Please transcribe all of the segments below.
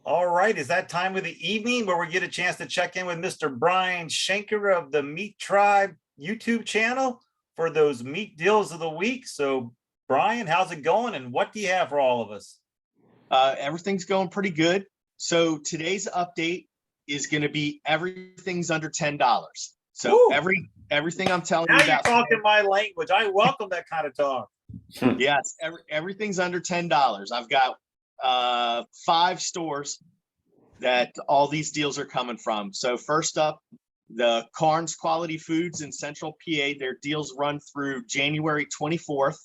All right, is that time of the evening where we get a chance to check in with Mr. Brian Shanker of the MeatTribe YouTube channel for those meat deals of the week. So, Brian, how's it going, and what do you have for all of us? Everything's going pretty good. So today's update is going to be everything's under $10. So Woo! everything I'm telling Now you you're about talking today, my language. I welcome that kind of talk. yes, everything's under $10. I've got 5 stores that all these deals are coming from. So first up, the Carnes Quality Foods in Central PA. Their deals run through January 24th.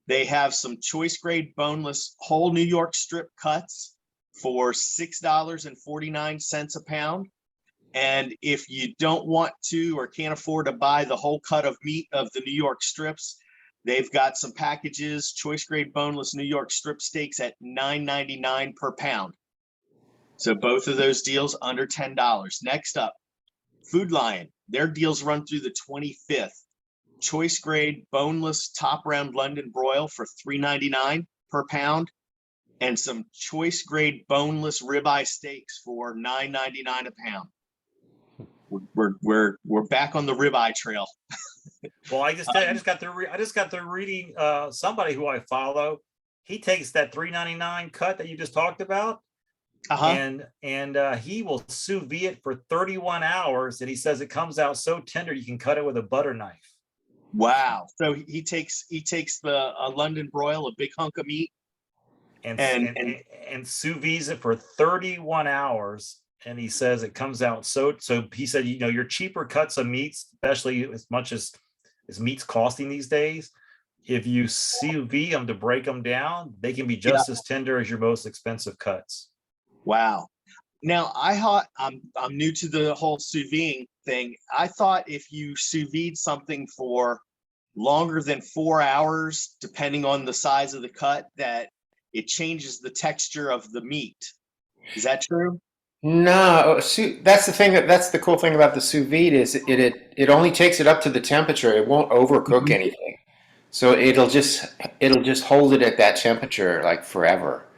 They have some choice grade boneless whole New York strip cuts for $6.49 a pound. And if you don't want to or can't afford to buy the whole cut of meat of the New York strips, they've got some packages, choice grade boneless New York strip steaks at $9.99 per pound. So both of those deals under $10. Next up, Food Lion. Their deals run through the 25th. Choice grade boneless top round London broil for $3.99 per pound, and some choice grade boneless ribeye steaks for $9.99 a pound. We're back on the ribeye trail. Well, I just got through reading somebody who I follow. He takes that $3.99 cut that you just talked about, and he will sous vide it for 31 hours, and he says it comes out so tender you can cut it with a butter knife. Wow! So he takes the London broil, a big hunk of meat, and sous vide it for 31 hours, and he says it comes out so. He said, your cheaper cuts of meats, especially as much as meat's costing these days, if you sous vide them to break them down, they can be just as tender as your most expensive cuts. Wow. Now I'm new to the whole sous vide thing. I thought if you sous vide something for longer than 4 hours, depending on the size of the cut, that it changes the texture of the meat. Is that true? No, that's the thing. That's the cool thing about the sous vide is it only takes it up to the temperature. It won't overcook anything, so it'll just hold it at that temperature like forever.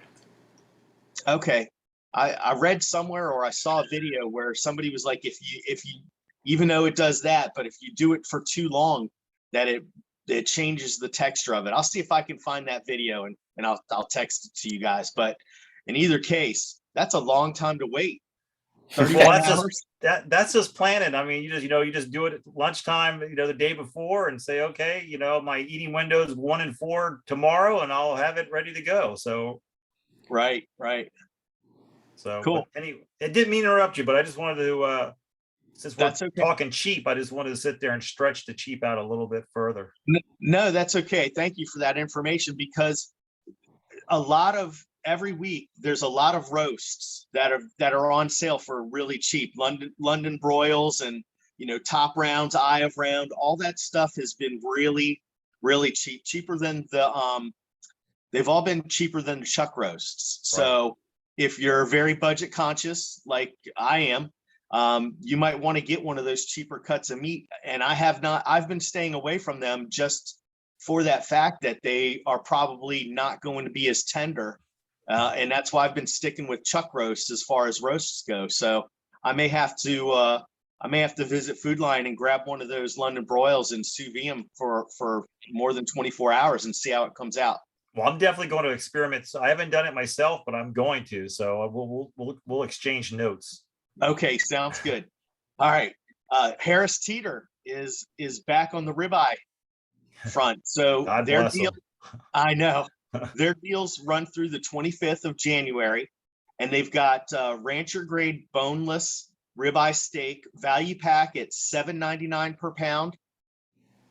Okay. I read somewhere, or I saw a video where somebody was like, if you even though it does that, but if you do it for too long, that it changes the texture of it. I'll see if I can find that video and I'll text it to you guys. But in either case, that's a long time to wait. 31 hours. That's just planning. I mean, you just do it at lunchtime, the day before, and say, okay, my eating window is 1 and 4 tomorrow, and I'll have it ready to go. So, right. So cool. Anyway, it didn't mean to interrupt you, but I just wanted to, since we're talking cheap, I just wanted to sit there and stretch the cheap out a little bit further. No, that's okay. Thank you for that information, because every week there's a lot of roasts that are on sale for really cheap. London broils and top rounds, eye of round, all that stuff has been really, really cheap. Cheaper than they've all been cheaper than the chuck roasts. Right. So if you're very budget conscious like I am, you might want to get one of those cheaper cuts of meat. And I've been staying away from them just for that fact that they are probably not going to be as tender. And that's why I've been sticking with chuck roasts as far as roasts go. So I may have to visit Food Lion and grab one of those London broils and sous vide them for more than 24 hours and see how it comes out. Well, I'm definitely going to experiment. So I haven't done it myself, but I'm going to. So we'll exchange notes. Okay, sounds good. All right, Harris Teeter is back on the ribeye front. So their deal, I know, their deals run through the 25th of January, and they've got rancher grade boneless ribeye steak value pack at $7.99 per pound,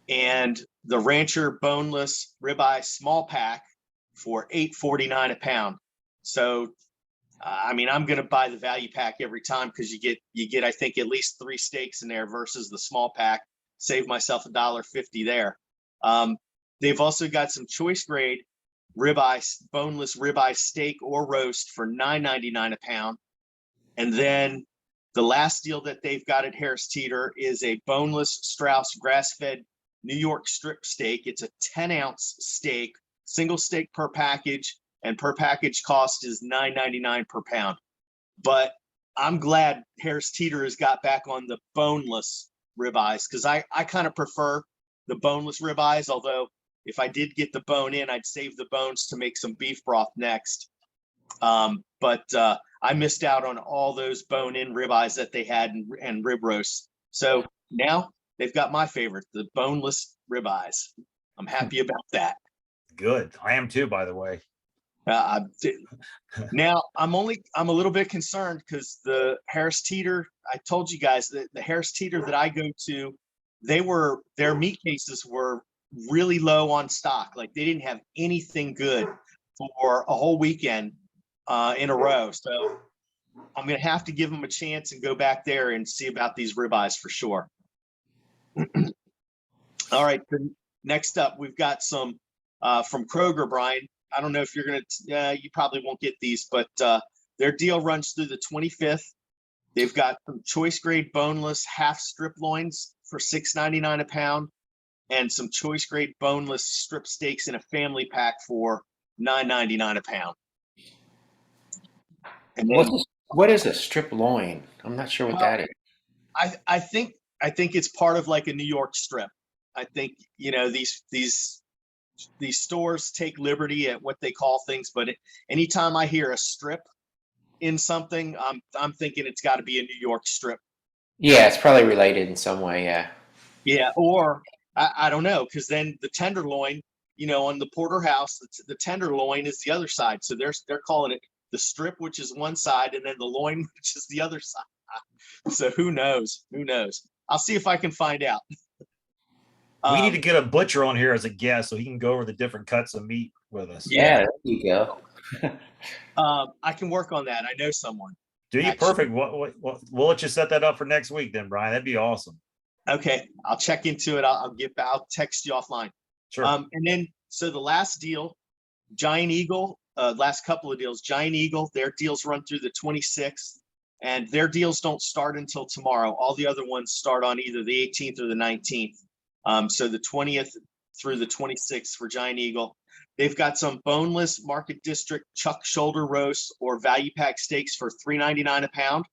and the rancher boneless ribeye small pack for $8.49 a pound. So I mean, I'm going to buy the value pack every time, because you get I think at least 3 steaks in there versus the small pack. Save myself $1.50 there. They've also got some choice grade boneless ribeye steak or roast for $9.99 a pound. And then the last deal that they've got at Harris Teeter is a boneless Strauss grass-fed New York strip steak. It's a 10-ounce steak, single steak per package, and per package cost is $9.99 per pound. but I'm glad Harris Teeter has got back on the boneless ribeyes, because I kind of prefer the boneless ribeyes. Although if I did get the bone in, I'd save the bones to make some beef broth next. But I missed out on all those bone-in ribeyes that they had and rib roasts. So now they've got my favorite, the boneless ribeyes. I'm happy about that. Good. I am too, by the way. Now I'm a little bit concerned because the Harris Teeter, I told you guys that the Harris Teeter that I go to, their meat cases were really low on stock. Like they didn't have anything good for a whole weekend in a row. So I'm going to have to give them a chance and go back there and see about these ribeyes for sure. All right. Next up, we've got some from Kroger, Brian. I don't know if you're going to, you probably won't get these, but their deal runs through the 25th. They've got some choice grade boneless half strip loins for $6.99 a pound, and some choice grade boneless strip steaks in a family pack for $9.99 a pound. And then, what is a strip loin? I'm not sure what that is. I think it's part of like a New York strip. I think, you know, these stores take liberty at what they call things, but anytime I hear a strip in something, I'm thinking it's got to be a New York strip. Yeah, it's probably related in some way. Yeah. Yeah, or I don't know, because then the tenderloin, you know, on the porterhouse, the tenderloin is the other side. So they're calling it the strip, which is one side, and then the loin, which is the other side. So who knows? Who knows? I'll see if I can find out. We need to get a butcher on here as a guest so he can go over the different cuts of meat with us. Yeah, there you go. I can work on that. I know someone. Do you? Perfect. We'll let you set that up for next week then, Brian. That'd be awesome. Okay, I'll check into it. I'll text you offline. Sure. And then, so the last deal, Giant Eagle, last couple of deals, Giant Eagle, their deals run through the 26th, and their deals don't start until tomorrow. All the other ones start on either the 18th or the 19th. So the 20th through the 26th for Giant Eagle. They've got some boneless Market District chuck shoulder roasts or value pack steaks for $3.99 a pound,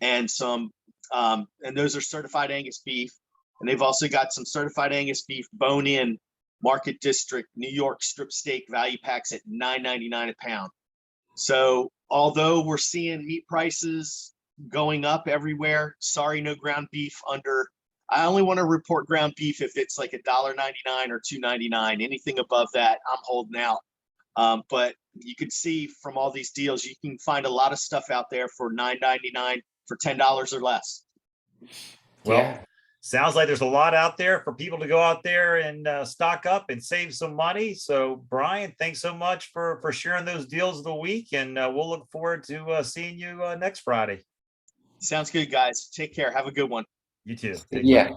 and some and those are certified Angus beef. And they've also got some certified Angus beef bone-in Market District New York strip steak value packs at $9.99 a pound. So although we're seeing meat prices going up everywhere, sorry, no ground beef under. I only want to report ground beef if it's like $1.99 or $2.99. Anything above that, I'm holding out. But you can see from all these deals, you can find a lot of stuff out there for $9.99 for $10 or less. Well, Yeah. Sounds like there's a lot out there for people to go out there and stock up and save some money. So, Brian, thanks so much for sharing those deals of the week, and we'll look forward to seeing you next Friday. Sounds good, guys. Take care. Have a good one. You too. Yeah.